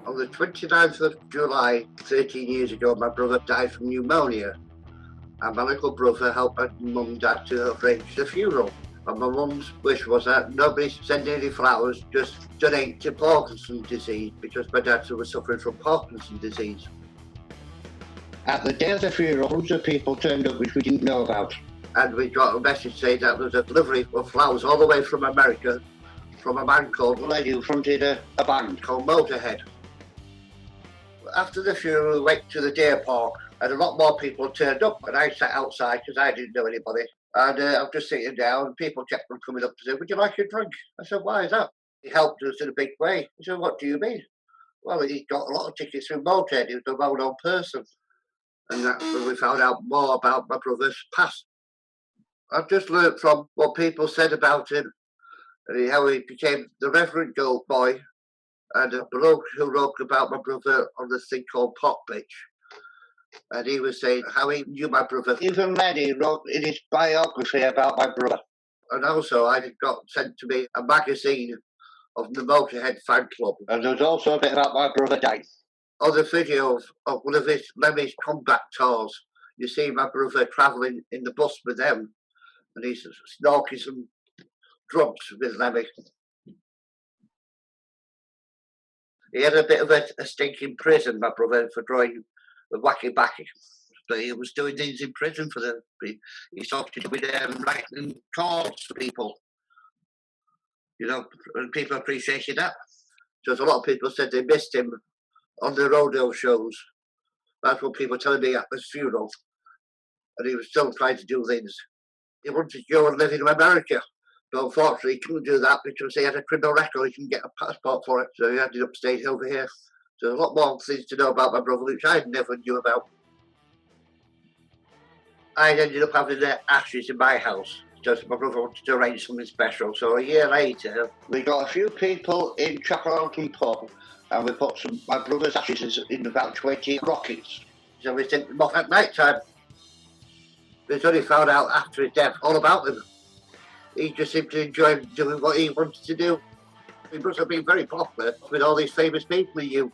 On the 29th of July, 13 years ago, my brother died from pneumonia. And my little brother helped my mum and dad to arrange the funeral. And my mum's wish was that nobody send any flowers, just donate to Parkinson's disease, because my dad was suffering from Parkinson's disease. At the day of the funeral, hundreds of people turned up which we didn't know about. And we got a message saying that there was a delivery of flowers all the way from America, from a man called Lady who fronted a band called Motorhead. After the funeral, we went to the deer park, and a lot more people turned up, and I sat outside because I didn't know anybody. And I'm just sitting down, and people kept on coming up to say, "Would you like a drink?" I said, "Why is that?" He helped us in a big way. He said, "What do you mean?" Well, he got a lot of tickets from Motorhead. He was a well-known person. And that's when we found out more about my brother's past. I've just learnt from what people said about him, and how he became the Reverend Gold Boy, and a bloke who wrote about my brother on this thing called Pot Bitch. And he was saying how he knew my brother. Even Lenny wrote in his biography about my brother. And also I got sent to me a magazine of the Motorhead fan club. And there's also a bit about my brother dying. On the video of one of his Lemmy's comeback tours, you see my brother travelling in the bus with them, and he's snorking some drugs with Lemmy. He had a bit of a stink in prison, my brother, for drawing the wacky backy. But he was doing things in prison for the. He started with writing cards for people. You know, and people appreciated that. So a lot of people said they missed him on the rodeo shows. That's what people were telling me at his funeral. And he was still trying to do things. He wanted to go and live in America. But unfortunately, he couldn't do that because he had a criminal record. He couldn't get a passport for it. So he ended up staying over here. So there's a lot more things to know about my brother, which I never knew about. I ended up having the ashes in my house because my brother wanted to arrange something special. So a year later, we got a few people in Chapelton Pub, and we put my brother's ashes in about 20 rockets. So we sent them off at night time. We only found out after his death all about them. He just seemed to enjoy doing what he wanted to do. He must have been very popular with all these famous people he knew.